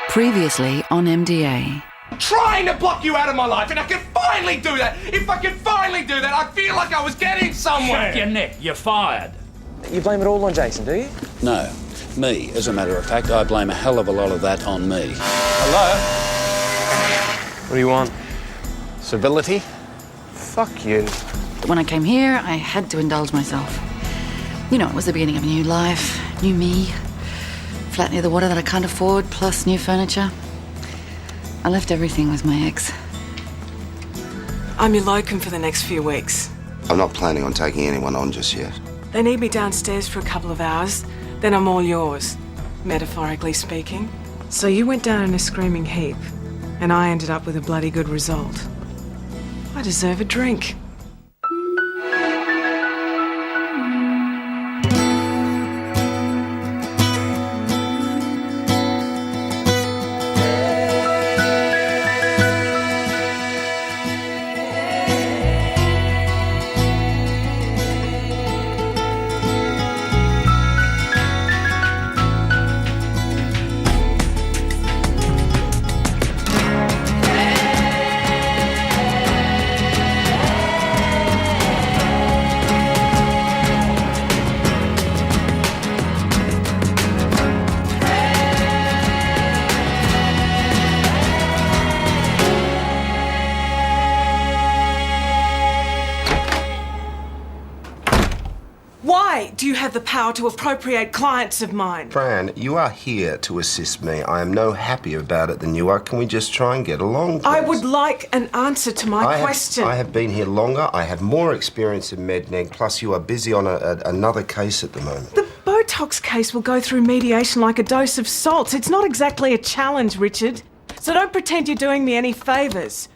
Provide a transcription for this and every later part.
Previously on MDA. Trying to block you out of my life, and I can finally do that. If I can finally do that, I feel like I was getting somewhere. Shut your neck, you're fired. You blame it all on Jason, do you? No, me. As a matter of fact, I blame a hell of a lot of that on me. What do you want? Civility? Fuck you. When I came here, I had to indulge myself. You know, it was the beginning of a new life, new me. Flat near the water that I can't afford, plus new furniture. I left everything with my ex. I'm your locum for the next few weeks. I'm not planning on taking anyone on just yet. They need me downstairs for a couple of hours, then I'm all yours, metaphorically speaking. So you went down in a screaming heap, and I ended up with a bloody good result. I deserve a drink. Why do you have the power to appropriate clients of mine? Fran, you are here to assist me. I am no happier about it than you are. Can we just try and get along, please? I would like an answer to my question. I have been here longer. I have more experience in MedNeg. Plus, you are busy on another case at the moment. The Botox case will go through mediation like a dose of salts. It's not exactly a challenge, Richard. So don't pretend you're doing me any favours.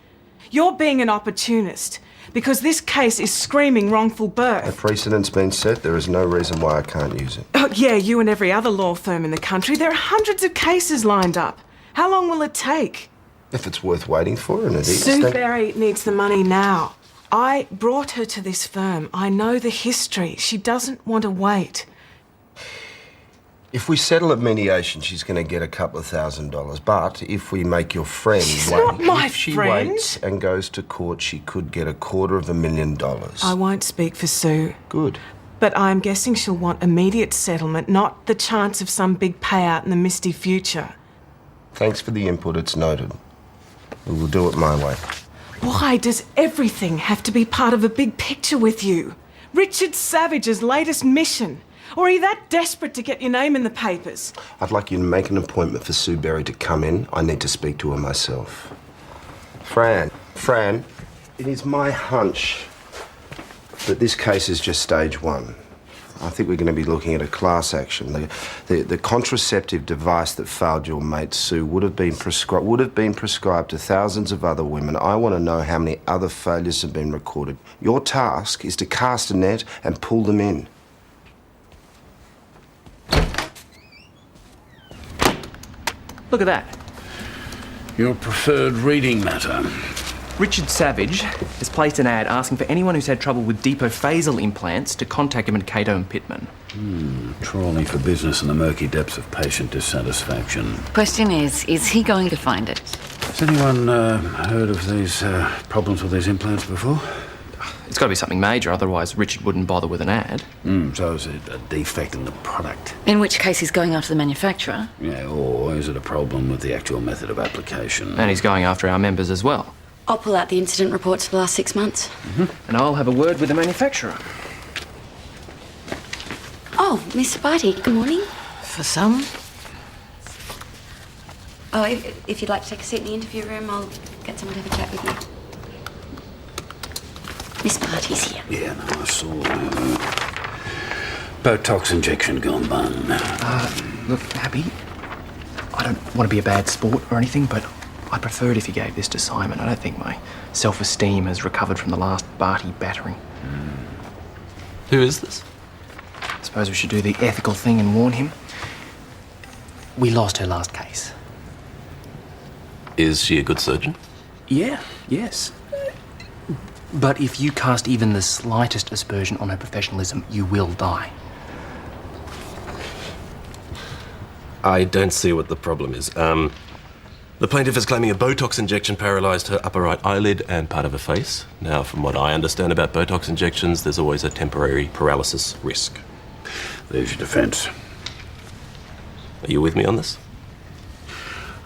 You're being an opportunist. Because this case is screaming wrongful birth. A precedent's been set. There is no reason why I can't use it. Oh, yeah, you and every other law firm in the country. There are hundreds of cases lined up. How long will it take? If it's worth waiting for, and it is. Sue Berry needs the money now. I brought her to this firm. I know the history. She doesn't want to wait. If we settle at mediation, she's going to get a couple of $1,000. But if we make your friend She's wait, not my if she friend. waits and goes to court, she could get $250,000. I won't speak for Sue. Good. But I'm guessing she'll want immediate settlement, not the chance of some big payout in the misty future. Thanks for the input. It's noted. We will do it my way. Why does everything have to be part of a big picture with you? Richard Savage's latest mission. Or are you that desperate to get your name in the papers? I'd like you to make an appointment for Sue Berry to come in. I need to speak to her myself. Fran, it is my hunch that this case is just stage one. I think we're going to be looking at a class action. The contraceptive device that failed your mate Sue would have been prescribed to thousands of other women. I want to know how many other failures have been recorded. Your task is to cast a net and pull them in. Look at that. Your preferred reading matter. Richard Savage has placed an ad asking for anyone who's had trouble with depophasal implants to contact him at Cato and Pittman. Trawling for business in the murky depths of patient dissatisfaction. Question is he going to find it? Has anyone heard of these problems with these implants before? It's got to be something major, otherwise Richard wouldn't bother with an ad. So is it a defect in the product? In which case he's going after the manufacturer. Yeah, or is it a problem with the actual method of application? And he's going after our members as well. I'll pull out the incident reports for the last 6 months. And I'll have a word with the manufacturer. Oh, Miss Barty, good morning. For some. Oh, if you'd like to take a seat in the interview room, I'll get someone to have a chat with you. Miss Barty's here. Yeah, no, I saw Botox injection gone bung. Look, Abby, I don't want to be a bad sport or anything, but I'd prefer it if you gave this to Simon. I don't think my self-esteem has recovered from the last Barty battering. Who is this? I suppose we should do the ethical thing and warn him. We lost her last case. Is she a good surgeon? Yes. But if you cast even the slightest aspersion on her professionalism, you will die. I don't see what the problem is. The plaintiff is claiming a Botox injection paralysed her upper right eyelid and part of her face. Now, from what I understand about Botox injections, there's always a temporary paralysis risk. There's your defence. Are you with me on this?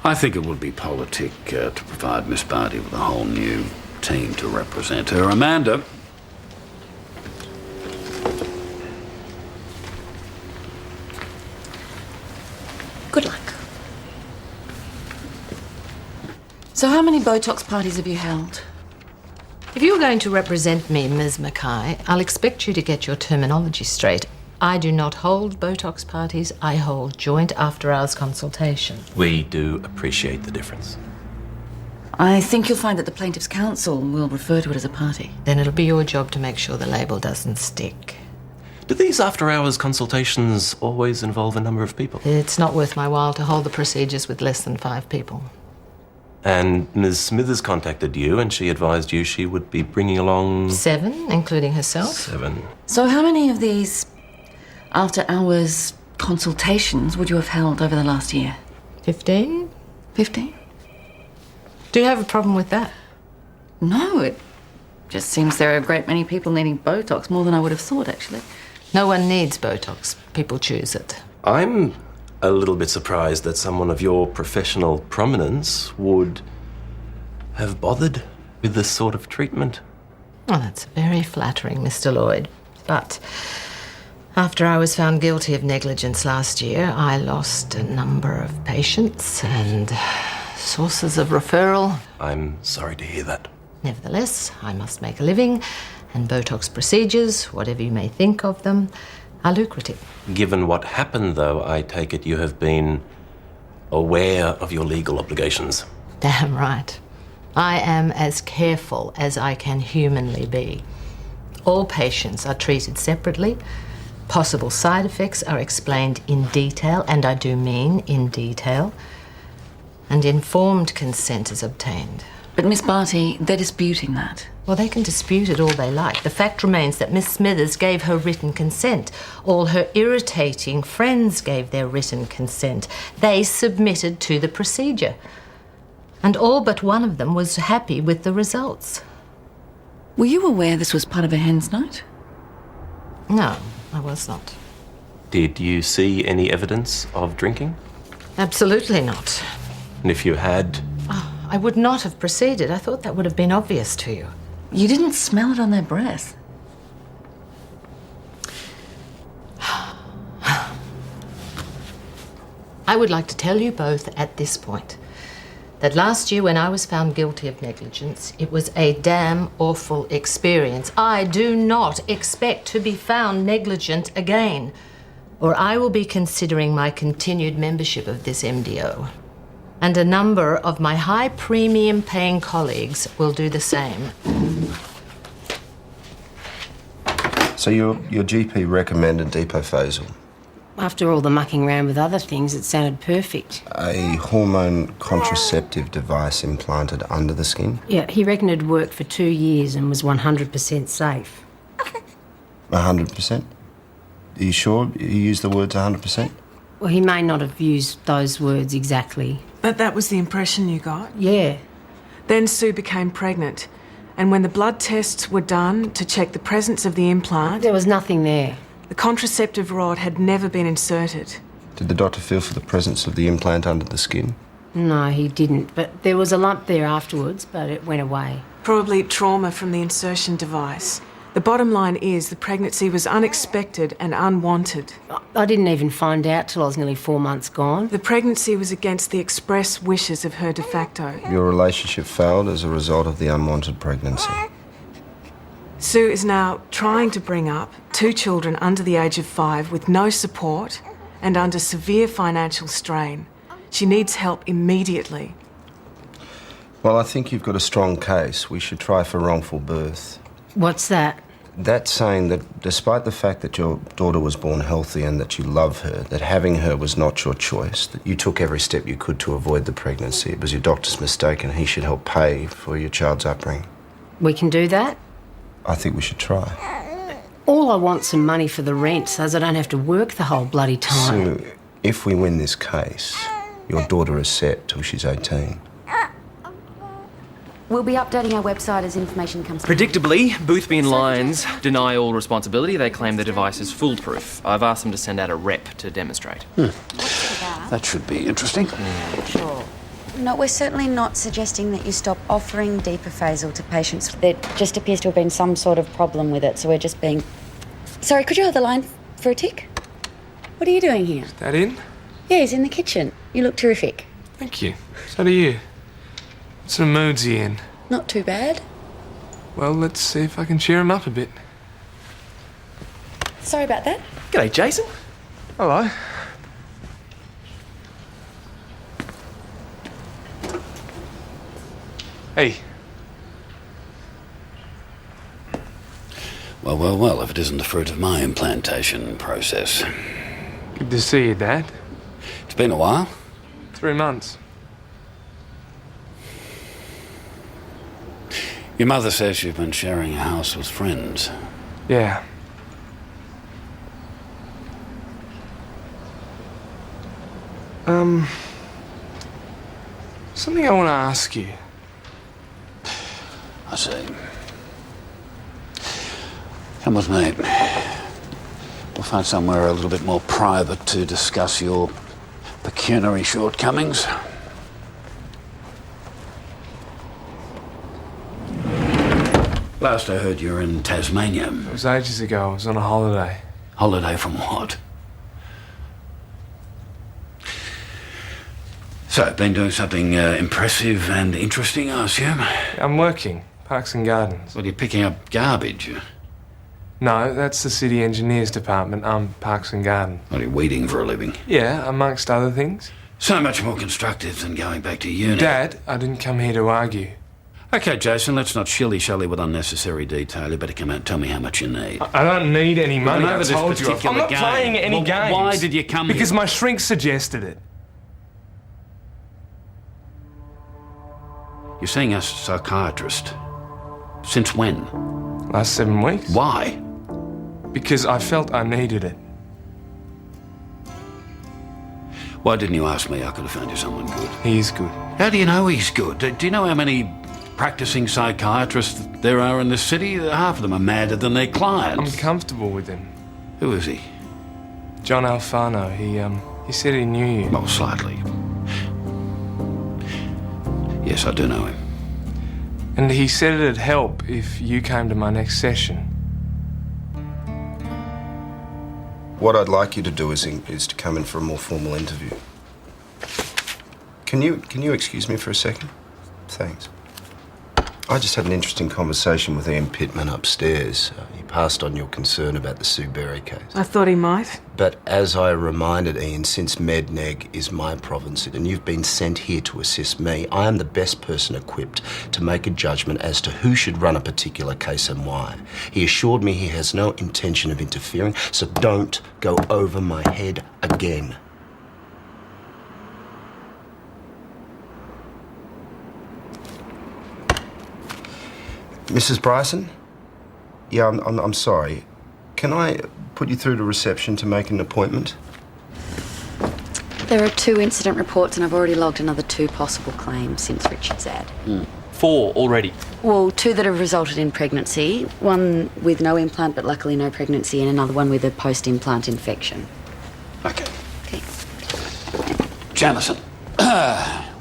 I think it would be politic to provide Miss Barty with a whole new team to represent her. Amanda. Good luck. So how many Botox parties have you held? If you're going to represent me, Ms. Mackay, I'll expect you to get your terminology straight. I do not hold Botox parties. I hold joint after-hours consultation. We do appreciate the difference. I think you'll find that the plaintiff's counsel will refer to it as a party. Then it'll be your job to make sure the label doesn't stick. Do these after-hours consultations always involve a number of people? It's not worth my while to hold the procedures with less than 5 people. And Ms. Smithers contacted you and she advised you she would be bringing along... 7, including herself. 7. So how many of these after-hours consultations would you have held over the last year? 15? 15? Do you have a problem with that? No, it just seems there are a great many people needing Botox, more than I would have thought, actually. No one needs Botox. People choose it. I'm a little bit surprised that someone of your professional prominence would have bothered with this sort of treatment. Well, that's very flattering, Mr. Lloyd. But after I was found guilty of negligence last year, I lost a number of patients and sources of referral. I'm sorry to hear that. Nevertheless, I must make a living, and Botox procedures, whatever you may think of them, are lucrative. Given what happened, though, I take it you have been aware of your legal obligations. Damn right. I am as careful as I can humanly be. All patients are treated separately. Possible side effects are explained in detail, and I do mean in detail. And informed consent is obtained. But Miss Barty, they're disputing that. Well, they can dispute it all they like. The fact remains that Miss Smithers gave her written consent. All her irritating friends gave their written consent. They submitted to the procedure. And all but one of them was happy with the results. Were you aware this was part of a hen's night? No, I was not. Did you see any evidence of drinking? Absolutely not. And if you had... I would not have proceeded. I thought that would have been obvious to you. You didn't smell it on their breath. I would like to tell you both at this point that last year when I was found guilty of negligence, it was a damn awful experience. I do not expect to be found negligent again, or I will be considering my continued membership of this MDO. And a number of my high premium paying colleagues will do the same. So your GP recommended Depo-Phasal, After all the mucking around with other things, it sounded perfect. a hormone contraceptive device implanted under the skin. Yeah, he reckoned it'd worked for 2 years and was 100% safe. 100%? Are you sure you used the words 100%? Well, he may not have used those words exactly. But that was the impression you got? Yeah. Then Sue became pregnant. And when the blood tests were done to check the presence of the implant, There was nothing there. the contraceptive rod had never been inserted. Did the doctor feel for the presence of the implant under the skin? No, he didn't. But there was a lump there afterwards, but it went away. Probably trauma from the insertion device. The bottom line is the pregnancy was unexpected and unwanted. I didn't even find out till I was nearly 4 months gone. The pregnancy was against the express wishes of her de facto. Your relationship failed as a result of the unwanted pregnancy. Sue is now trying to bring up 2 children under the age of 5 with no support and under severe financial strain. She needs help immediately. Well, I think you've got a strong case. We should try for wrongful birth. What's that? That's saying that despite the fact that your daughter was born healthy and that you love her, that having her was not your choice, that you took every step you could to avoid the pregnancy. It was your doctor's mistake and he should help pay for your child's upbringing. We can do that? I think we should try. All I want some money for the rent so as I don't have to work the whole bloody time. So, if we win this case, Your daughter is set till she's 18. We'll be updating our website as information comes through. Predictably, Boothby and Lyons deny all responsibility. They claim the device is foolproof. I've asked them to send out a rep to demonstrate. That should be interesting. Sure. No, we're certainly not suggesting that you stop offering deeper phasal to patients. There just appears to have been some sort of problem with it, so we're just being... Sorry, could you hold the line for a tick? What are you doing here? That in? Yeah, he's in the kitchen. You look terrific. Thank you. So do you. What sort of mood's he in? Not too bad. Well, let's see if I can cheer him up a bit. Sorry about that. G'day, Jason. Hello. Hey. Well, if it isn't the fruit of my implantation process. Good to see you, Dad. It's been a while. 3 months. Your mother says you've been sharing a house with friends. Yeah. Something I want to ask you. I see. Come with me. We'll find somewhere a little bit more private to discuss your pecuniary shortcomings. Last I heard you were in Tasmania. It was ages ago. I was on a holiday. Holiday from what? So, been doing something impressive and interesting, I assume? I'm working. Parks and Gardens. Well, you're picking up garbage. No, that's the city engineers department. I'm Parks and Gardens. What, are you weeding for a living? Yeah, amongst other things. So much more constructive than going back to uni. Dad, I didn't come here to argue. Okay, Jason, let's not shilly-shally with unnecessary detail. You better come out and tell me how much you need. I don't need any money. Well, I over this told you. particular I'm not game. playing any Well, games. why did you come Because here? my shrink suggested it. You're seeing a psychiatrist. Since when? Last 7 weeks. Why? Because I felt I needed it. Why didn't you ask me? I could have found you someone good. He is good. How do you know he's good? Do you know how many practicing psychiatrists there are in this city? Half of them are madder than their clients. I'm comfortable with him. Who is he? John Alfano. He said he knew you. Well, slightly. Yes, I do know him. And he said it'd help if you came to my next session. What I'd like you to do is to come in for a more formal interview. Can you excuse me for a second? Thanks. I just had an interesting conversation with Ian Pittman upstairs. He passed on your concern about the Sue Berry case. I thought he might. But as I reminded Ian, since MedNeg is my province and you've been sent here to assist me, I am the best person equipped to make a judgment as to who should run a particular case and why. He assured me he has no intention of interfering, so don't go over my head again. Mrs. Bryson? Yeah, I'm sorry. Can I put you through to reception to make an appointment? There are 2 incident reports, and I've already logged another 2 possible claims since Richard's ad. 4 already. Well, 2 that have resulted in pregnancy, one with no implant but luckily no pregnancy, and another one with a post-implant infection. Okay. Okay. Jamison,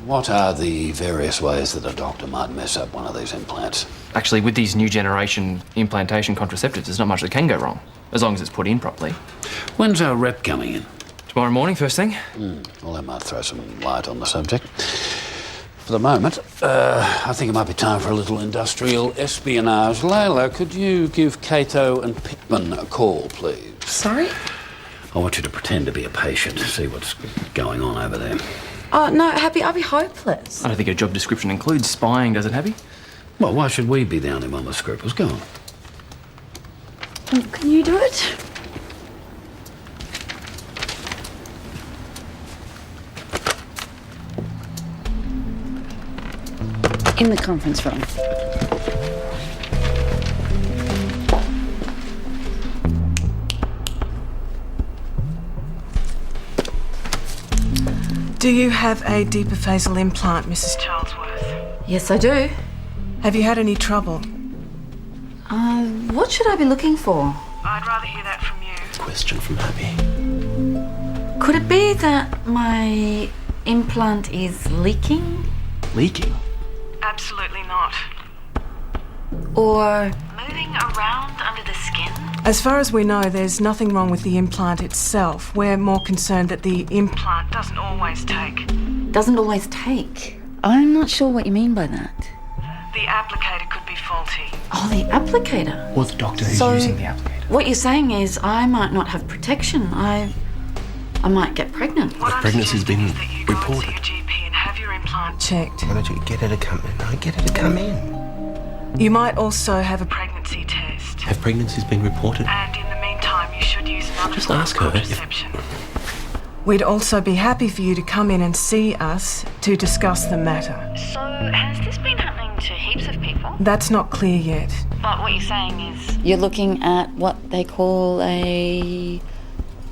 what are the various ways that a doctor might mess up one of these implants? Actually, with these new generation implantation contraceptives, there's not much that can go wrong, as long as it's put in properly. When's our rep coming in? Tomorrow morning, first thing. Well, that might throw some light on the subject. For the moment, I think it might be time for a little industrial espionage. Layla, could you give Cato and Pittman a call, please? Sorry? I want you to pretend to be a patient, see what's going on over there. Oh, no, Happy, I'll be hopeless. I don't think her job description includes spying, does it, Happy? Well, why should we be the only one with scruples? Go on. Can you do it? In the conference room. Do you have a deeper phasal implant, Mrs. Charlesworth? Yes, I do. Have you had any trouble? What should I be looking for? I'd rather hear that from you. Question from Happy. Could it be that my implant is leaking? Leaking? Absolutely not. Or Moving around under the skin? As far as we know, there's nothing wrong with the implant itself. We're more concerned that the implant doesn't always take. doesn't always take? I'm not sure what you mean by that. The applicator could be faulty. Oh, the applicator. Or the doctor who's So- using the applicator. What you're saying is I might not have protection. I might get pregnant. What I'm pregnancy's suggesting been is that you go and see reported. your GP and have your implant checked. Why don't you get her to come in? No, get her to come in. You might also have a pregnancy test. Have pregnancies been reported? And in the meantime, you should use another Just form of ask her if- contraception. We'd also be happy for you to come in and see us to discuss the matter. So, has this been happening to heaps of people? That's not clear yet. But what you're saying is... You're looking at what they call a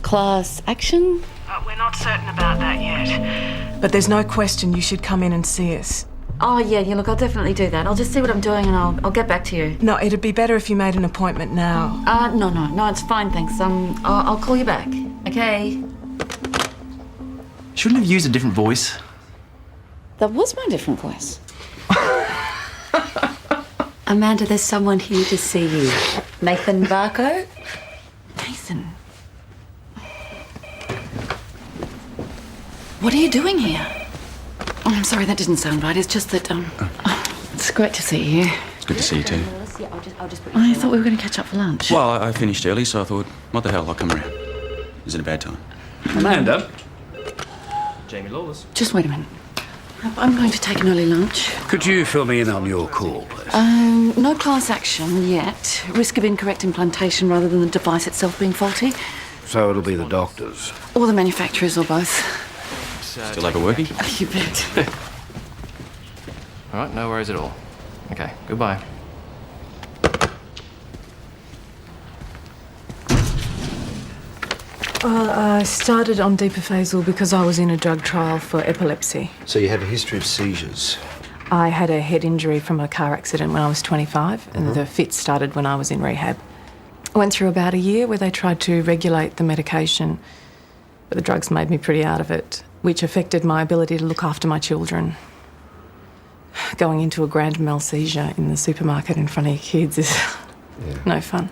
class action? We're not certain about that yet. But there's no question you should come in and see us. Oh, yeah, look, I'll definitely do that. I'll just see what I'm doing and I'll get back to you. No, it'd be better if you made an appointment now. No, it's fine, thanks. I'll call you back, okay? Shouldn't have used a different voice. That was my different voice. Amanda, there's someone here to see you. Nathan Barco? Nathan. What are you doing here? Oh, I'm sorry, that didn't sound right. It's just that, it's great to see you. It's good to see you too. I'll just put you I thought we were going to catch up for lunch. Well, I finished early, so I thought, what the hell, I'll come around. Is it a bad time? Amanda? Jamie Lawless. Just wait a minute. I'm going to take an early lunch. Could you fill me in on your call, please? No class action yet. Risk of incorrect implantation rather than the device itself being faulty. So it'll be the doctors. Or the manufacturers, or both. Still overworking? You bet. All right, no worries at all. Okay, goodbye. I started on deeper phasal because I was in a drug trial for epilepsy. So you have a history of seizures. I had a head injury from a car accident when I was 25, and the fits started when I was in rehab. I went through about a year where they tried to regulate the medication, but the drugs made me pretty out of it, which affected my ability to look after my children. Going into a grand mal seizure in the supermarket in front of your kids is no fun.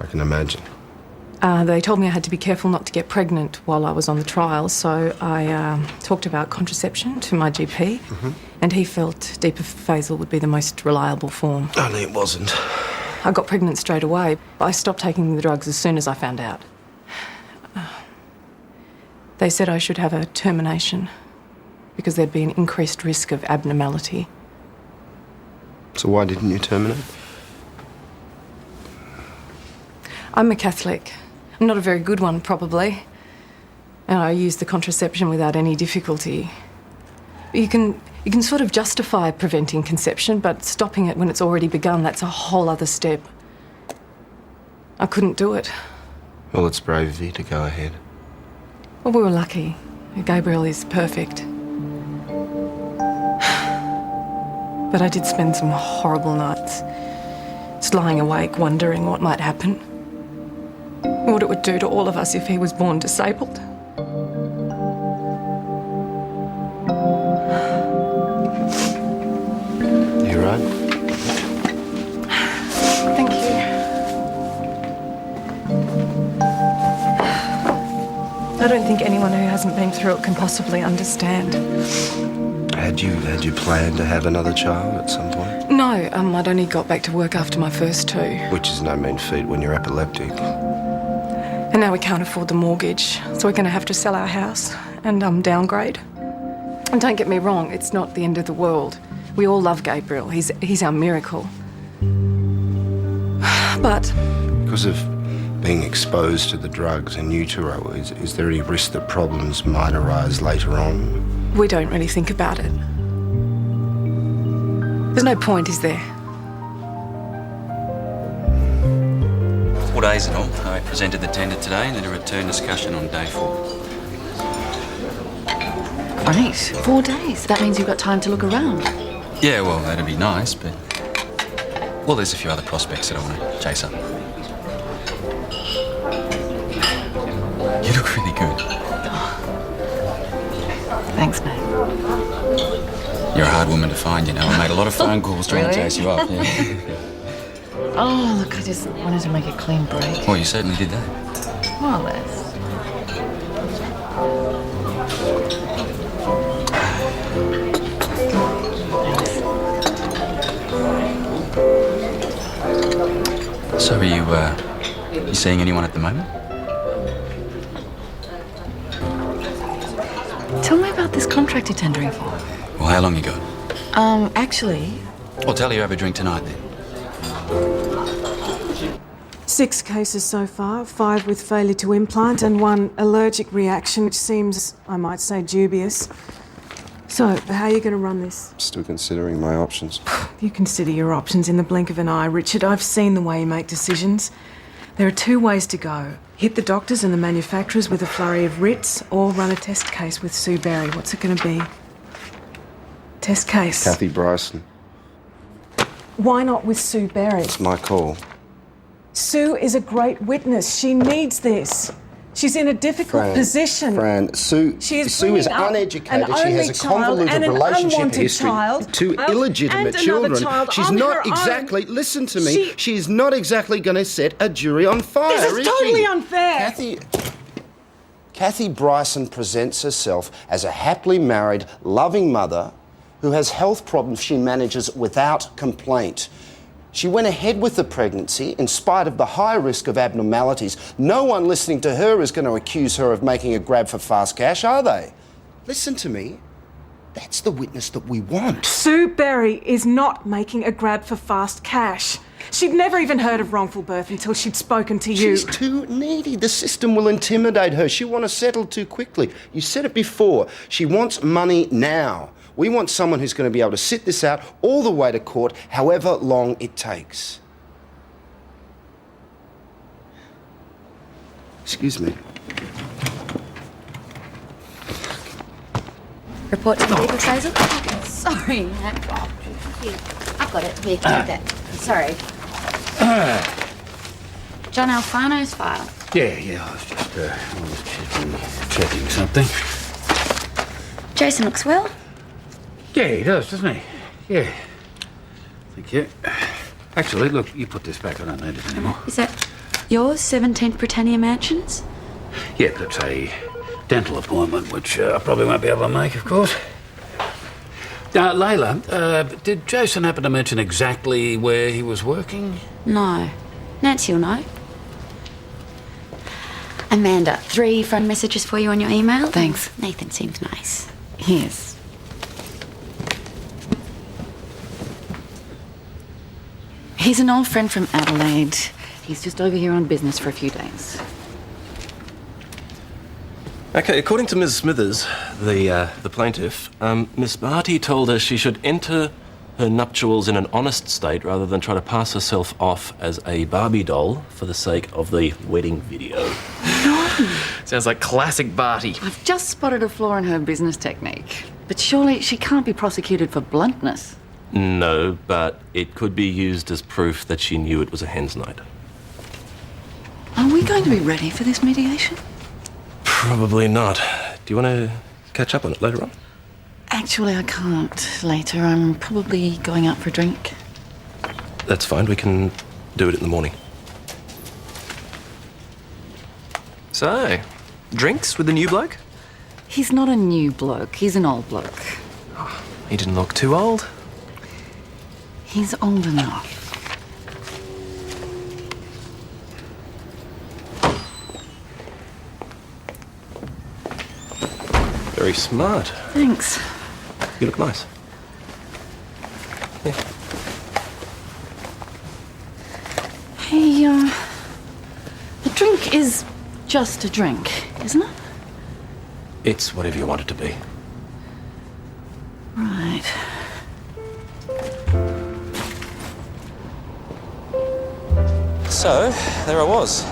I can imagine. They told me I had to be careful not to get pregnant while I was on the trial, so I talked about contraception to my GP, and he felt deeper phasal would be the most reliable form. Only it wasn't. I got pregnant straight away. I stopped taking the drugs as soon as I found out. They said I should have a termination because there'd be an increased risk of abnormality. So why didn't you terminate? I'm a Catholic. I'm not a very good one, probably. And I use the contraception without any difficulty. You can sort of justify preventing conception, but stopping it when it's already begun, that's a whole other step. I couldn't do it. Well, it's brave of you to go ahead. Well, we were lucky. Gabriel is perfect. But I did spend some horrible nights just lying awake, wondering what might happen. What it would do to all of us if he was born disabled. You right? Thank you. I don't think anyone who hasn't been through it can possibly understand. Had you planned to have another child at some point? No, I'd only got back to work after my first two. Which is no mean feat when you're epileptic. And now we can't afford the mortgage, so we're going to have to sell our house and downgrade. And don't get me wrong, it's not the end of the world. We all love Gabriel. He's our miracle. But Because of being exposed to the drugs in utero, is there any risk that problems might arise later on? we don't really think about it. There's no point, is there? 4 days in all. I presented the tender today and did a return discussion on day 4. Great. 4 days. That means you've got time to look around. Yeah, well, that'd be nice, but... Well, there's a few other prospects that I want to chase up. You look really good. Thanks, mate. You're a hard woman to find, you know. I made a lot of phone calls trying to Really? chase you up. Yeah. Oh, look, I just wanted to make a clean break. Well, you certainly did that. More or less. So are you seeing anyone at the moment? Tell me about this contract you're tendering for. Well, how long you got? Actually, I'll tell you have a drink tonight then. 6 cases so far, 5 with failure to implant and 1 allergic reaction, which seems, I might say, dubious. So, how are you going to run this? Still considering my options. You consider your options in the blink of an eye, Richard. I've seen the way you make decisions. There are 2 ways to go. Hit the doctors and the manufacturers with a flurry of writs, or run a test case with Sue Berry. What's it going to be? Test case. Kathy Bryson. Why not with Sue Berry? It's my call. Sue is a great witness. She needs this. She's in a difficult position. Fran, Sue She is Sue is bringing up uneducated. an She has only a child convoluted and an relationship unwanted history. child, 2 illegitimate and another children. child She's on not her exactly. own. Listen to me. She is not exactly going to set a jury on fire. This is totally unfair. Kathy Bryson presents herself as a happily married, loving mother who has health problems she manages without complaint. She went ahead with the pregnancy in spite of the high risk of abnormalities. No one listening to her is going to accuse her of making a grab for fast cash, are they? Listen to me. That's the witness that we want. Sue Berry is not making a grab for fast cash. She'd never even heard of wrongful birth until she'd spoken to you. She's too needy. The system will intimidate her. She'll want to settle too quickly. You said it before. She wants money now. We want someone who's going to be able to sit this out all the way to court, however long it takes. Excuse me. Report to the legal appraisal? Sorry. I've got it. Here, take that. Sorry. John Alfano's file. Yeah, I was just checking something. Jason looks well. Yeah, he does, doesn't he? Yeah. Thank you. Actually, look, you put this back. I don't need it anymore. Is that yours, 17th Britannia Mansions? Yeah, that's a dental appointment, which I probably won't be able to make, of course. Layla, did Jason happen to mention exactly where he was working? No. Nancy will know. Amanda, 3 phone messages for you on your email. Thanks. Nathan seems nice. He is. He's an old friend from Adelaide. He's just over here on business for a few days. Okay, according to Ms. Smithers, the plaintiff, Miss Barty told her she should enter her nuptials in an honest state rather than try to pass herself off as a Barbie doll for the sake of the wedding video. Sounds like classic Barty. I've just spotted a flaw in her business technique. But surely she can't be prosecuted for bluntness. No, but it could be used as proof that she knew it was a hen's night. Are we going to be ready for this mediation? Probably not. Do you want to catch up on it later on? Actually, I can't later. I'm probably going out for a drink. That's fine. We can do it in the morning. So, drinks with the new bloke? He's not a new bloke. He's an old bloke. He didn't look too old. He's old enough. Very smart. Thanks. You look nice. Yeah. Hey, a drink is just a drink, isn't it? It's whatever you want it to be. Right. So, there I was.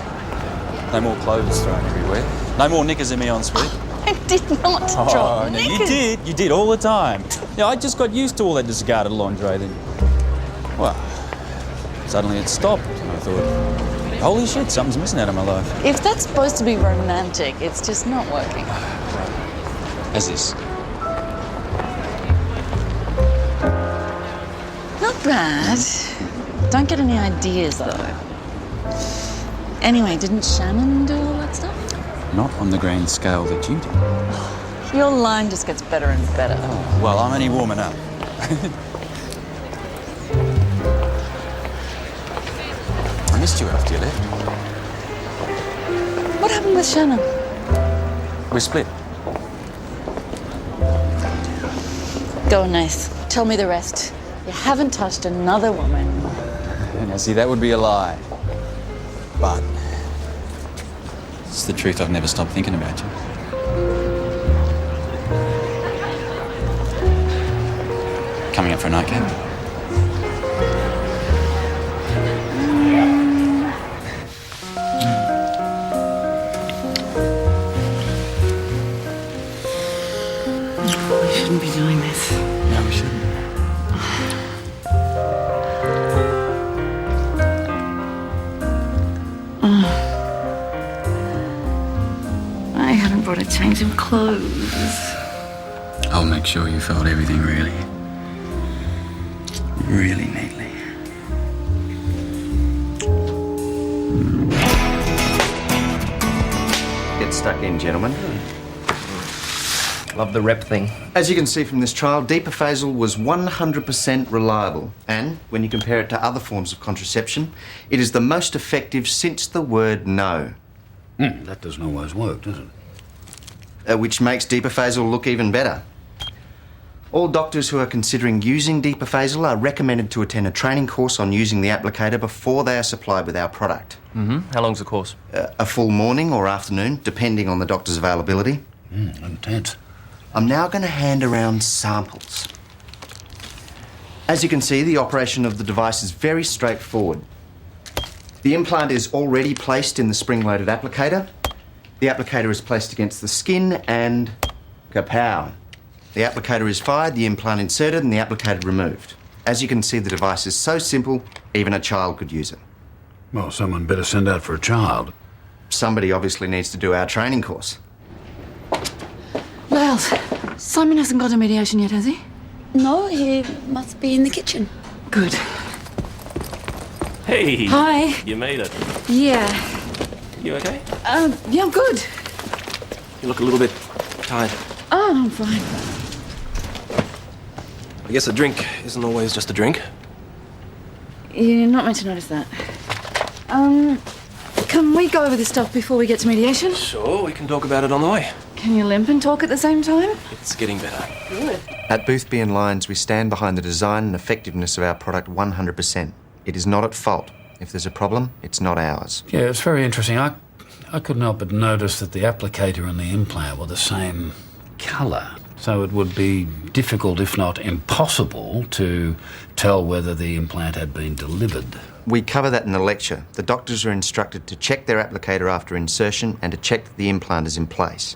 No more clothes thrown everywhere. No more knickers in me ensuite. I did not drop No, knickers. you did. You did all the time. Yeah, I just got used to all that discarded lingerie then. Well, suddenly it stopped, and I thought, holy shit, something's missing out of my life. If that's supposed to be romantic, it's just not working. How's this? Not bad. Don't get any ideas, though. Anyway, didn't Shannon do all that stuff? Not on the grand scale that you did. Your line just gets better and better. Well, I'm only warming up. I missed you after you left. What happened with Shannon? We're split. Go on, Nath. Tell me the rest. You haven't touched another woman. Now, see, that would be a lie. But it's the truth. I've never stopped thinking about you. Coming up for a nightcap? We shouldn't be doing this. No, we shouldn't. I haven't brought a change of clothes. I'll make sure you fold everything really neatly. Get stuck in, gentlemen. Love the rep thing. As you can see from this trial, depophasal was 100% reliable. And when you compare it to other forms of contraception, it is the most effective since the word no. That doesn't always work, does it? Which makes depophasal look even better. All doctors who are considering using depophasal are recommended to attend a training course on using the applicator before they are supplied with our product. How long's the course? A full morning or afternoon, depending on the doctor's availability. Intense. I'm now going to hand around samples. As you can see, the operation of the device is very straightforward. The implant is already placed in the spring-loaded applicator. The applicator is placed against the skin and kapow. The applicator is fired, the implant inserted and the applicator removed. As you can see, the device is so simple, even a child could use it. Well, someone better send out for a child. Somebody obviously needs to do our training course. Well, Simon hasn't got a mediation yet, has he? No, he must be in the kitchen. Good. Hey! Hi. You made it. Yeah. You okay? Yeah, I'm good. You look a little bit tired. Oh, I'm fine. I guess a drink isn't always just a drink. You're not meant to notice that. Can we go over this stuff before we get to mediation? Sure, we can talk about it on the way. Can you limp and talk at the same time? It's getting better. Good. At Booth B & Lyons, we stand behind the design and effectiveness of our product 100%. It is not at fault. If there's a problem, it's not ours. Yeah, it's very interesting. I couldn't help but notice that the applicator and the implant were the same colour. So it would be difficult, if not impossible, to tell whether the implant had been delivered. We cover that in the lecture. The doctors are instructed to check their applicator after insertion and to check that the implant is in place.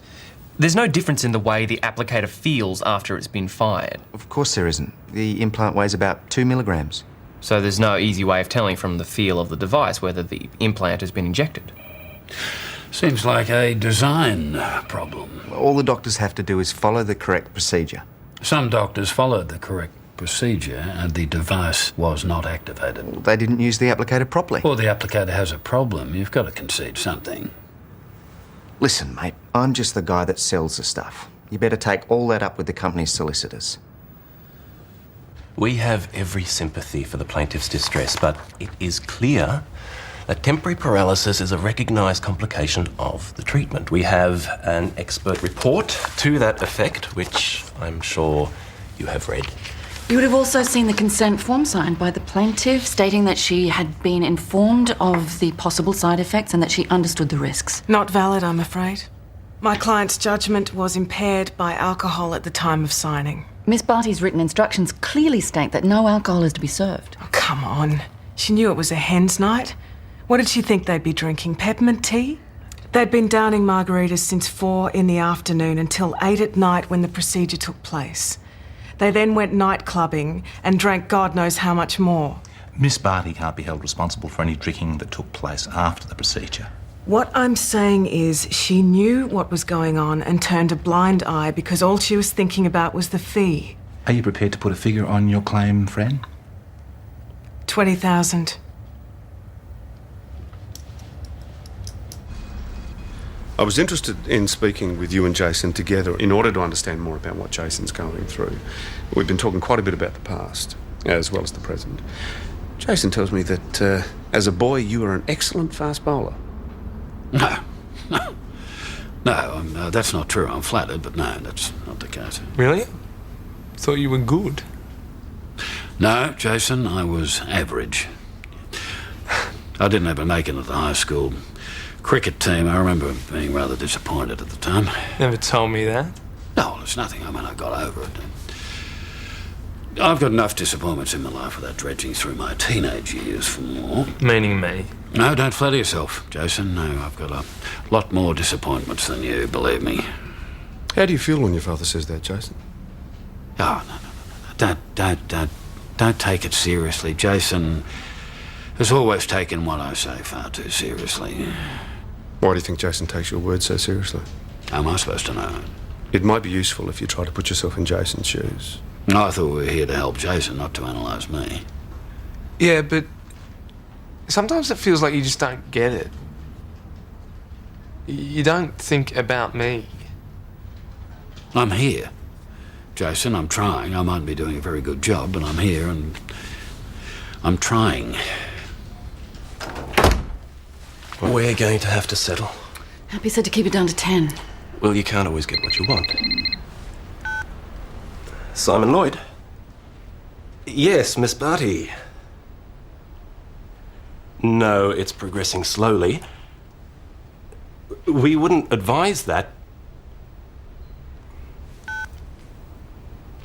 There's no difference in the way the applicator feels after it's been fired. Of course there isn't. The implant weighs about 2 milligrams. So there's no easy way of telling from the feel of the device whether the implant has been injected. Seems like a design problem. All the doctors have to do is follow the correct procedure. Some doctors followed the correct procedure and the device was not activated. They didn't use the applicator properly. Well, the applicator has a problem. You've got to concede something. Listen, mate, I'm just the guy that sells the stuff. You better take all that up with the company's solicitors. We have every sympathy for the plaintiff's distress, but it is clear that temporary paralysis is a recognised complication of the treatment. We have an expert report to that effect, which I'm sure you have read. You would have also seen the consent form signed by the plaintiff stating that she had been informed of the possible side effects and that she understood the risks. Not valid, I'm afraid. My client's judgment was impaired by alcohol at the time of signing. Miss Barty's written instructions clearly state that no alcohol is to be served. Oh, come on. She knew it was a hen's night. What did she think they'd be drinking? Peppermint tea? They'd been downing margaritas since 4 in the afternoon until 8 at night when the procedure took place. They then went night clubbing and drank God knows how much more. Miss Barty can't be held responsible for any drinking that took place after the procedure. What I'm saying is she knew what was going on and turned a blind eye because all she was thinking about was the fee. Are you prepared to put a figure on your claim, Fran? 20,000. I was interested in speaking with you and Jason together in order to understand more about what Jason's going through. We've been talking quite a bit about the past, as well as the present. Jason tells me that as a boy you were an excellent fast bowler. No, that's not true. I'm flattered, but no, that's not the case. Really? Thought you were good. No, Jason, I was average. I didn't ever make it at the high school cricket team. I remember being rather disappointed at the time. Never told me that. No, it's nothing. I mean, I got over it. I've got enough disappointments in my life without dredging through my teenage years for more. Meaning me? No, don't flatter yourself, Jason. No, I've got a lot more disappointments than you, believe me. How do you feel when your father says that, Jason? Oh, no. Don't take it seriously. Jason has always taken what I say far too seriously. Why do you think Jason takes your words so seriously? How am I supposed to know? It might be useful if you try to put yourself in Jason's shoes. No, I thought we were here to help Jason, not to analyse me. Yeah, but sometimes it feels like you just don't get it. You don't think about me. I'm here. Jason, I'm trying. I might be doing a very good job, but I'm here and I'm trying. We're going to have to settle. Happy said to keep it down to 10. Well, you can't always get what you want. Simon Lloyd. Yes, Miss Barty. No, it's progressing slowly. We wouldn't advise that.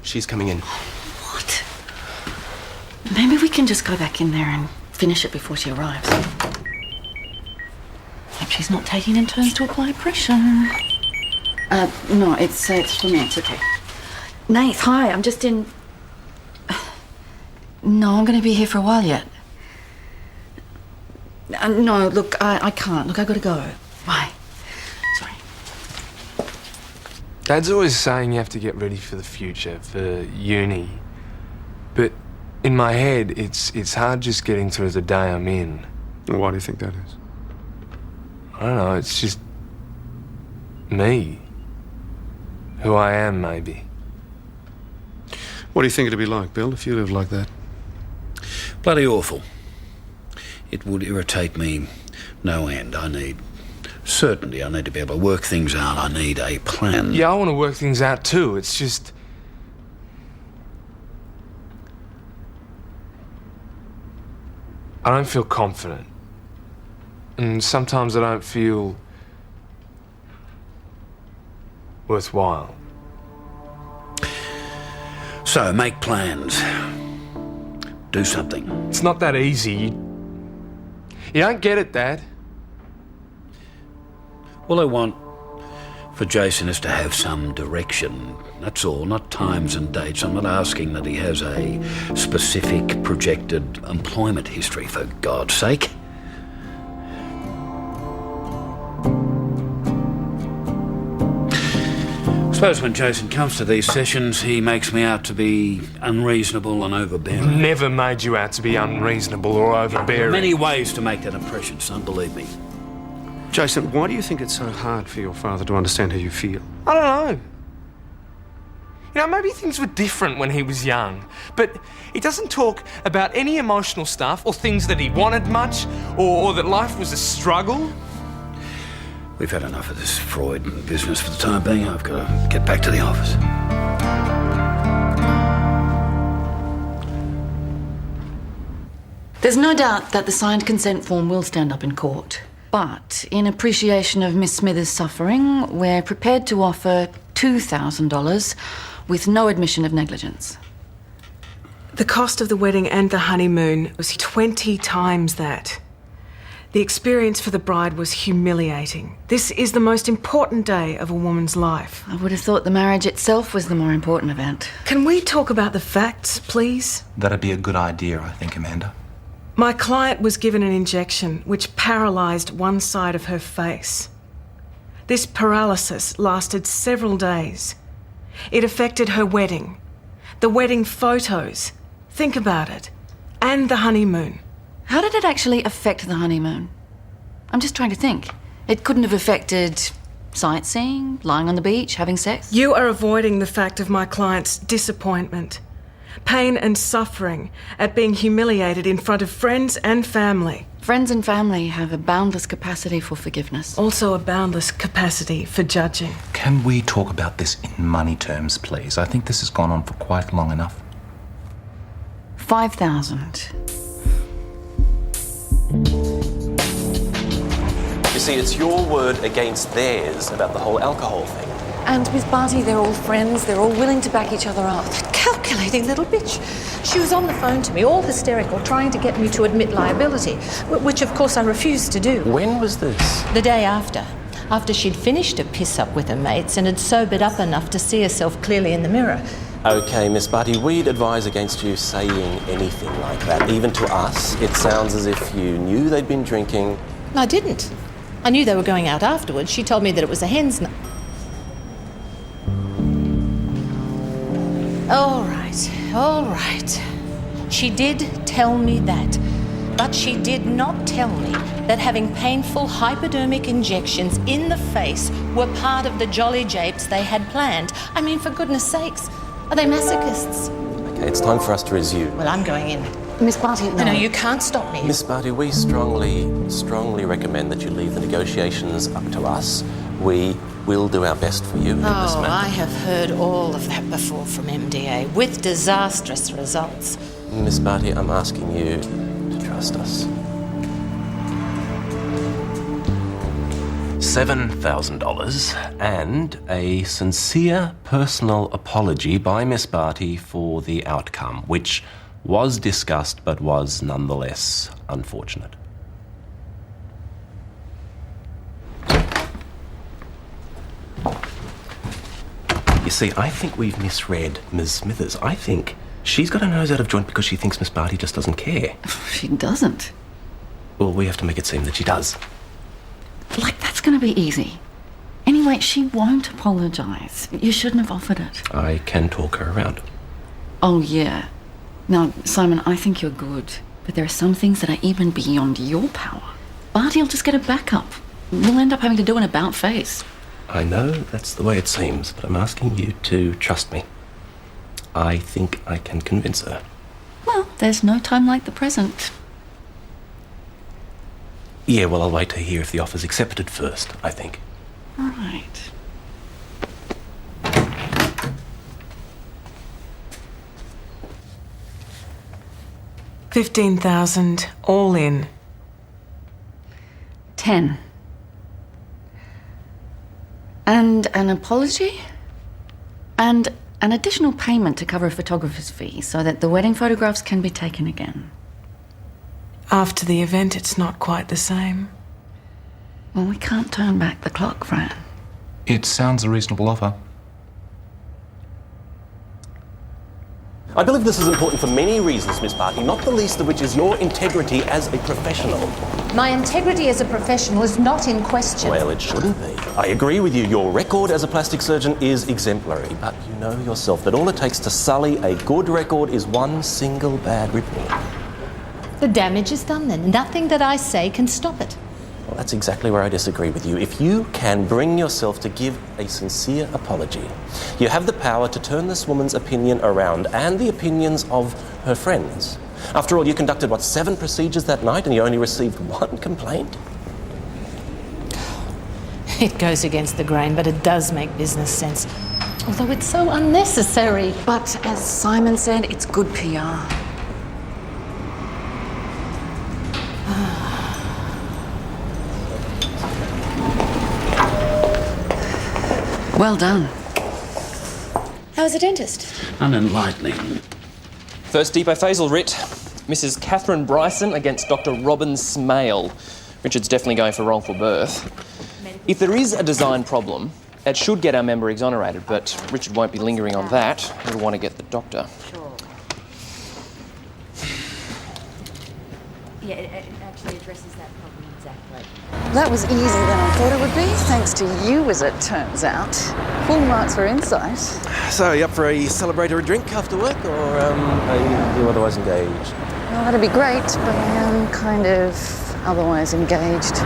She's coming in. What? Maybe we can just go back in there and finish it before she arrives. Hope she's not taking in turns to apply pressure. No, it's for me. It's okay. Nath, hi. I'm just in... No, I'm going to be here for a while yet. No, look, I can't. Look, I gotta go. Bye. Sorry. Dad's always saying you have to get ready for the future, for uni. But in my head, it's hard just getting through the day I'm in. Why do you think that is? I don't know, it's just me. Who I am, maybe. What do you think it'd be like, Bill, if you lived like that? Bloody awful. It would irritate me no end. I need certainty. I need to be able to work things out. I need a plan. Yeah, I want to work things out too. It's just... I don't feel confident. And sometimes I don't feel worthwhile. So, make plans. Do something. It's not that easy. You don't get it, Dad. All I want for Jason is to have some direction. That's all, not times and dates. I'm not asking that he has a specific projected employment history, for God's sake. I suppose when Jason comes to these sessions, he makes me out to be unreasonable and overbearing. Never made you out to be unreasonable or overbearing. There are many ways to make that impression, son, believe me. Jason, why do you think it's so hard for your father to understand how you feel? I don't know. You know, maybe things were different when he was young, but he doesn't talk about any emotional stuff or things that he wanted much or that life was a struggle. We've had enough of this Freud business for the time being. I've got to get back to the office. There's no doubt that the signed consent form will stand up in court. But in appreciation of Miss Smithers' suffering, we're prepared to offer $2,000 with no admission of negligence. The cost of the wedding and the honeymoon was 20 times that. The experience for the bride was humiliating. This is the most important day of a woman's life. I would have thought the marriage itself was the more important event. Can we talk about the facts, please? That'd be a good idea, I think, Amanda. My client was given an injection which paralysed one side of her face. This paralysis lasted several days. It affected her wedding, the wedding photos. Think about it. And the honeymoon. How did it actually affect the honeymoon? I'm just trying to think. It couldn't have affected sightseeing, lying on the beach, having sex? You are avoiding the fact of my client's disappointment, pain and suffering at being humiliated in front of friends and family. Friends and family have a boundless capacity for forgiveness. Also a boundless capacity for judging. Can we talk about this in money terms, please? I think this has gone on for quite long enough. 5,000. You see, it's your word against theirs about the whole alcohol thing. And Miss Barty, they're all friends. They're all willing to back each other up. That calculating little bitch. She was on the phone to me, all hysterical, trying to get me to admit liability, which of course I refused to do. When was this? The day after. After she'd finished her piss-up with her mates and had sobered up enough to see herself clearly in the mirror. Okay, Miss Barty, we'd advise against you saying anything like that. Even to us, it sounds as if you knew they'd been drinking. I didn't. I knew they were going out afterwards. She told me that it was a hen's night. All right. She did tell me that. But she did not tell me that having painful hypodermic injections in the face were part of the jolly japes they had planned. I mean, for goodness sakes, are they masochists? Okay, it's time for us to resume. Well, I'm going in. Miss Barty, no. No, you can't stop me. Miss Barty, we strongly recommend that you leave the negotiations up to us. We will do our best for you in this matter. I have heard all of that before from MDA, with disastrous results. Miss Barty, I'm asking you to trust us. $7,000 and a sincere personal apology by Miss Barty for the outcome, which was discussed but was nonetheless unfortunate. You see, I think we've misread Ms. Smithers. I think she's got her nose out of joint because she thinks Miss Barty just doesn't care. She doesn't. Well, we have to make it seem that she does. Like, that's going to be easy. Anyway, she won't apologise. You shouldn't have offered it. I can talk her around. Oh, yeah. Now, Simon, I think you're good, but there are some things that are even beyond your power. Barty'll just get a backup. We'll end up having to do an about-face. I know that's the way it seems, but I'm asking you to trust me. I think I can convince her. Well, there's no time like the present. Yeah, well, I'll wait to hear if the offer's accepted first, I think. All right. $15,000 all in. 10. And an apology? And an additional payment to cover a photographer's fee so that the wedding photographs can be taken again. After the event, it's not quite the same. Well, we can't turn back the clock, Fran. It sounds a reasonable offer. I believe this is important for many reasons, Miss Barty, not the least of which is your integrity as a professional. My integrity as a professional is not in question. Well, it shouldn't be. I agree with you. Your record as a plastic surgeon is exemplary, but you know yourself that all it takes to sully a good record is one single bad report. The damage is done then. Nothing that I say can stop it. Well, that's exactly where I disagree with you. If you can bring yourself to give a sincere apology, you have the power to turn this woman's opinion around and the opinions of her friends. After all, you conducted, 7 procedures that night and you only received 1 complaint? It goes against the grain, but it does make business sense. Although it's so unnecessary. But as Simon said, it's good PR. Well done. How was the dentist? Unenlightening. First depophasal writ. Mrs. Catherine Bryson against Dr. Robin Smale. Richard's definitely going for wrongful birth. If there is a design problem, it should get our member exonerated, but Richard won't be lingering on that. He'll want to get the doctor. Yeah, it actually addresses that problem exactly. That was easier than I thought it would be, thanks to you, as it turns out. Full marks for insight. So, you up for a celebratory drink after work, or are you otherwise engaged? Well, that'd be great, but I am kind of otherwise engaged.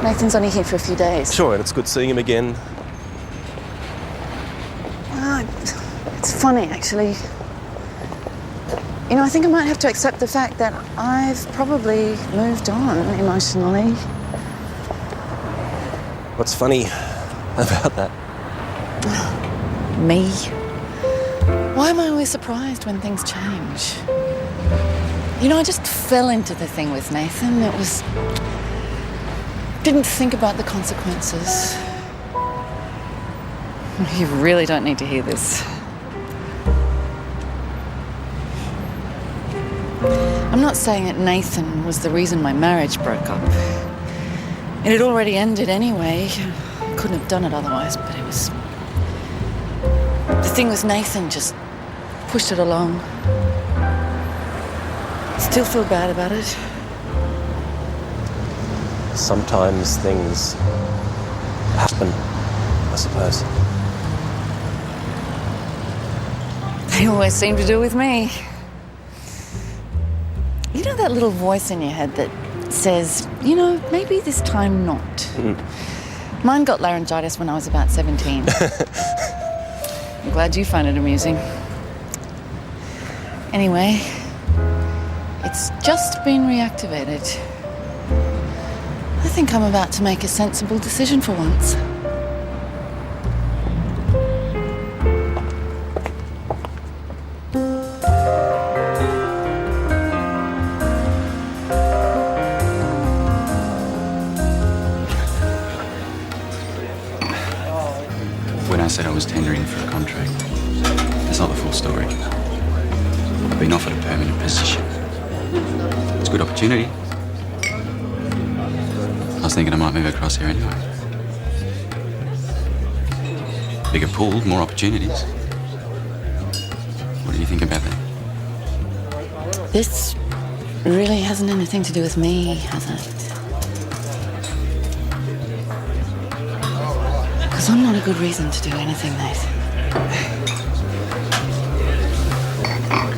Nathan's only here for a few days. Sure, and it's good seeing him again. Well, it's funny, actually. You know, I think I might have to accept the fact that I've probably moved on emotionally. What's funny about that? Me? Why am I always surprised when things change? You know, I just fell into the thing with Nathan. It was... Didn't think about the consequences. You really don't need to hear this. I'm not saying that Nathan was the reason my marriage broke up. It had already ended anyway. I couldn't have done it otherwise, but it was... The thing with Nathan just pushed it along. Still feel bad about it. Sometimes things happen, I suppose. They always seem to do with me. You know that little voice in your head that says, you know, maybe this time not. Mine got laryngitis when I was about 17. I'm glad you find it amusing. Anyway, it's just been reactivated. I think I'm about to make a sensible decision for once. When I said I was tendering for a contract, that's not the full story. I've been offered a permanent position. It's a good opportunity. I was thinking I might move across here anyway. Bigger pool, more opportunities. What do you think about that? This really hasn't anything to do with me, has it? Because I'm not a good reason to do anything, Nathan.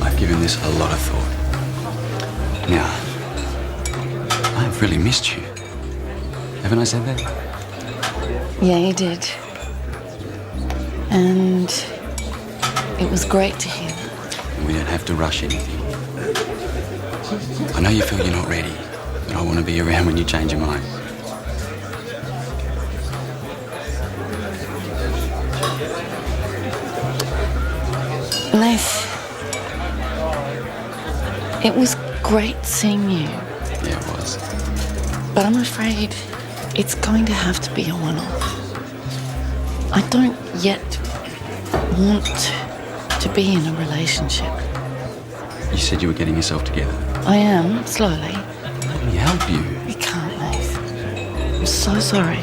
I've given this a lot of thought. Now, I've really missed you. Haven't I said that? Yeah, you did. And it was great to hear. We don't have to rush anything. I know you feel you're not ready, but I want to be around when you change your mind. Nath, it was great seeing you. Yeah, it was. But I'm afraid it's going to have to be a one-off. I don't yet want to be in a relationship. You said you were getting yourself together. I am, slowly. Let me help you. You can't, Nath. I'm so sorry.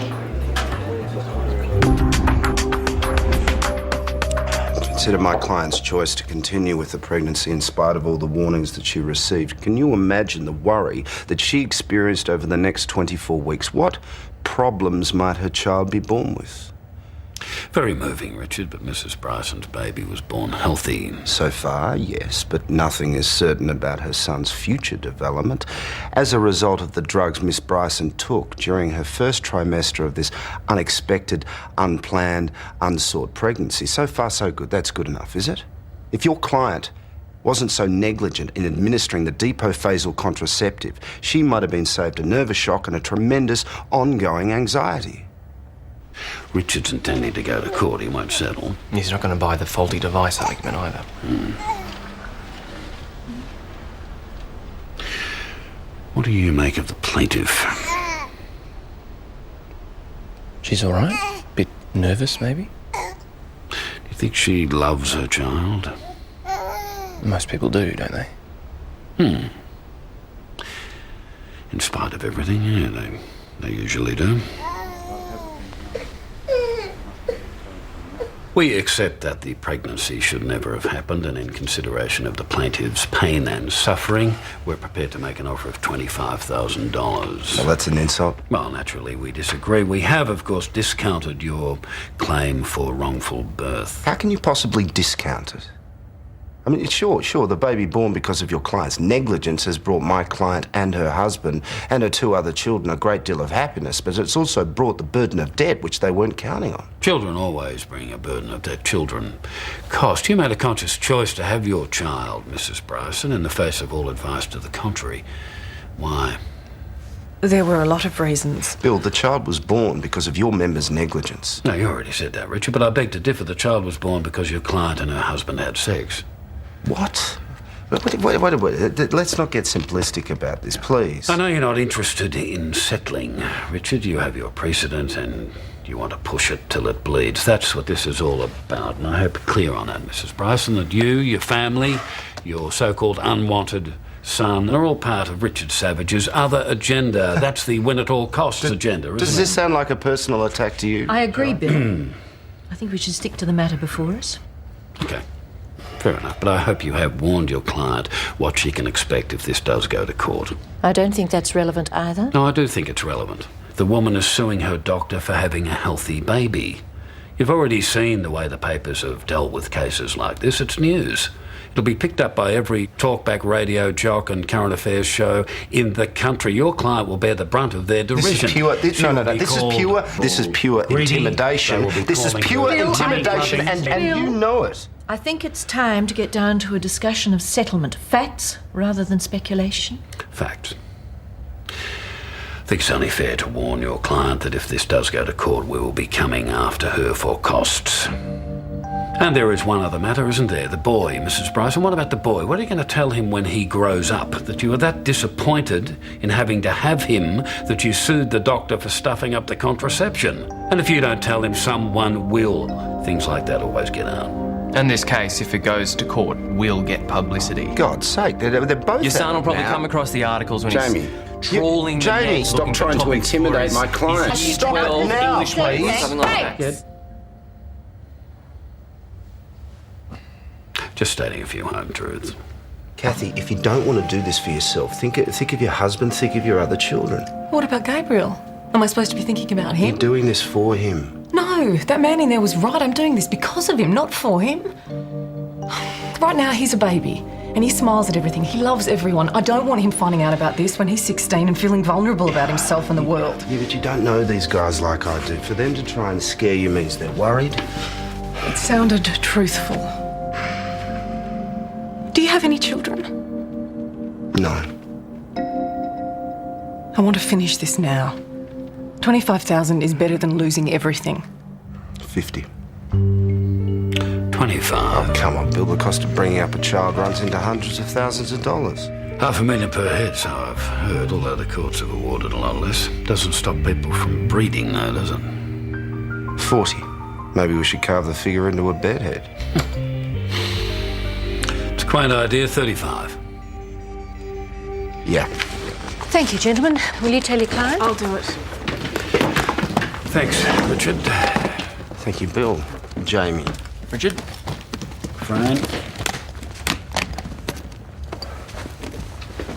Consider my client's choice to continue with the pregnancy in spite of all the warnings that she received. Can you imagine the worry that she experienced over the next 24 weeks? What problems might her child be born with? Very moving, Richard, but Mrs. Bryson's baby was born healthy. So far, yes, but nothing is certain about her son's future development as a result of the drugs Miss Bryson took during her first trimester of this unexpected, unplanned, unsought pregnancy. So far, so good. That's good enough, is it? If your client wasn't so negligent in administering the depophasal contraceptive, she might have been saved a nervous shock and a tremendous ongoing anxiety. Richard's intending to go to court. He won't settle. He's not going to buy the faulty device argument either. What do you make of the plaintiff? She's all right. Bit nervous, maybe. Do you think she loves her child? Most people do, don't they? In spite of everything, yeah, they usually do. We accept that the pregnancy should never have happened, and in consideration of the plaintiff's pain and suffering, we're prepared to make an offer of $25,000. Well, that's an insult. Well, naturally, we disagree. We have, of course, discounted your claim for wrongful birth. How can you possibly discount it? I mean, sure, the baby born because of your client's negligence has brought my client and her husband and her 2 other children a great deal of happiness, but it's also brought the burden of debt, which they weren't counting on. Children always bring a burden of debt. Children cost. You made a conscious choice to have your child, Mrs. Bryson, in the face of all advice to the contrary. Why? There were a lot of reasons. Bill, the child was born because of your member's negligence. No, you already said that, Richard, but I beg to differ. The child was born because your client and her husband had sex. What? Wait. Let's not get simplistic about this, please. I know you're not interested in settling, Richard. You have your precedent and you want to push it till it bleeds. That's what this is all about, and I hope you're clear on that, Mrs. Bryson, that you, your family, your so-called unwanted son are all part of Richard Savage's other agenda. That's the win-at-all-costs agenda, isn't it? Does this sound like a personal attack to you? I agree, Bill. I think we should stick to the matter before us. Okay. Fair enough, but I hope you have warned your client what she can expect if this does go to court. I don't think that's relevant either. No, I do think it's relevant. The woman is suing her doctor for having a healthy baby. You've already seen the way the papers have dealt with cases like this. It's news. It'll be picked up by every talkback radio jock and current affairs show in the country. Your client will bear the brunt of their derision. This is pure. This is pure intimidation. This is pure intimidation, and you know it. I think it's time to get down to a discussion of settlement. Facts rather than speculation. Facts. I think it's only fair to warn your client that if this does go to court, we will be coming after her for costs. And there is one other matter, isn't there? The boy, Mrs. Bryson. What about the boy? What are you going to tell him when he grows up? That you were that disappointed in having to have him that you sued the doctor for stuffing up the contraception? And if you don't tell him, someone will. Things like that always get out. And this case, if it goes to court, will get publicity. God's sake, they're both. Your son will probably now. come across the articles when Jamie, he's trawling the Jamie, net, stop looking for trying to topics intimidate for my client. his Stop it 12 now, English please. papers, something like that. Just stating a few home truths. Kathy, if you don't want to do this for yourself, think of your husband, think of your other children. What about Gabriel? Am I supposed to be thinking about him? You're doing this for him. No, that man in there was right. I'm doing this because of him, not for him. Right now, he's a baby, and he smiles at everything. He loves everyone. I don't want him finding out about this when he's 16 and feeling vulnerable about himself and the world. Yeah, but you don't know these guys like I do. For them to try and scare you means they're worried. It sounded truthful. Do you have any children? No. I want to finish this now. 25,000 is better than losing everything. 50. 25. Oh, come on, Bill. The cost of bringing up a child runs into hundreds of thousands of dollars. $500,000 per head, so I've heard, although the courts have awarded a lot less. Doesn't stop people from breeding, though, does it? 40. Maybe we should carve the figure into a bedhead. It's a quaint idea. 35. Yeah. Thank you, gentlemen. Will you tell your client? I'll do it. Thanks, Richard. Thank you, Bill. Jamie. Richard? Fran.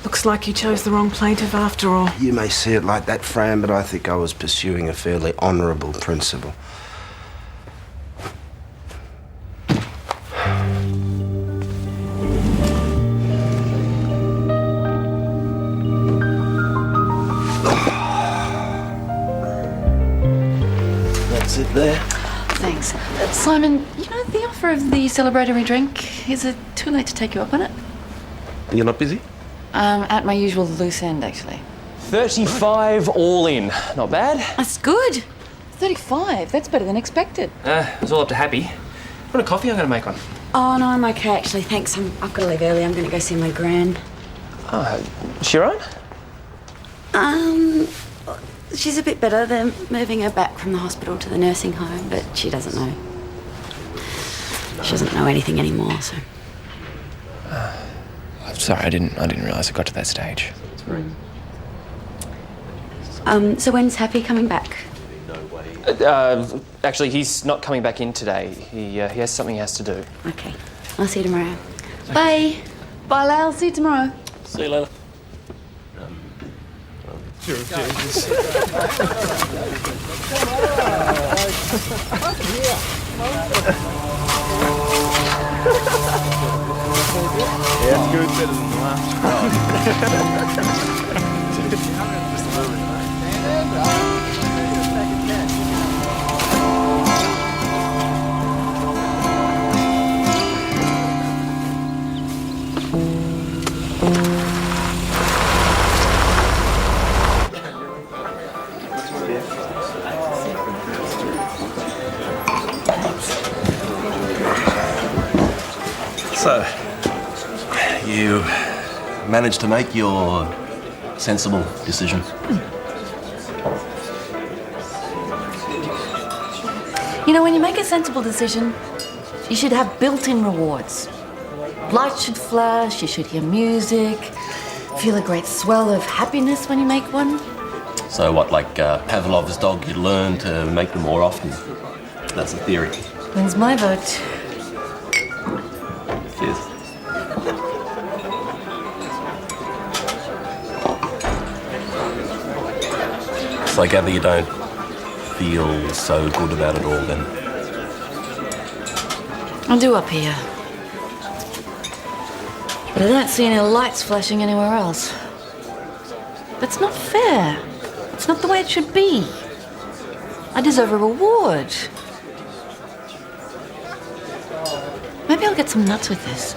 Looks like you chose the wrong plaintiff after all. You may see it like that, Fran, but I think I was pursuing a fairly honourable principle. That's it there. Thanks. Simon, you know the offer of the celebratory drink? Is it too late to take you up on it? You're not busy? At my usual loose end, actually. 35 all in. Not bad. That's good. 35. That's better than expected. It was all up to Happy. Want a coffee? I'm going to make one. Oh, no, I'm okay, actually. Thanks. I've got to leave early. I'm going to go see my gran. She all right? She's a bit better. They're moving her back from the hospital to the nursing home, but she doesn't know. She doesn't know anything anymore, so... I'm sorry, I didn't realise it got to that stage. So when's Happy coming back? Actually, he's not coming back in today. He has something he has to do. Okay. I'll see you tomorrow. Bye. Bye, Lal. See you tomorrow. See you later. Yeah, it's good. Better than the last. So, you managed to make your sensible decision. You know, when you make a sensible decision, you should have built-in rewards. Lights should flash, you should hear music, feel a great swell of happiness when you make one. So what, like Pavlov's dog, you learn to make them more often? That's the theory. Wins my vote. Cheers. So I gather you don't feel so good about it all then? I do up here. But I don't see any lights flashing anywhere else. That's not fair. It's not the way it should be. I deserve a reward. Maybe I'll get some nuts with this.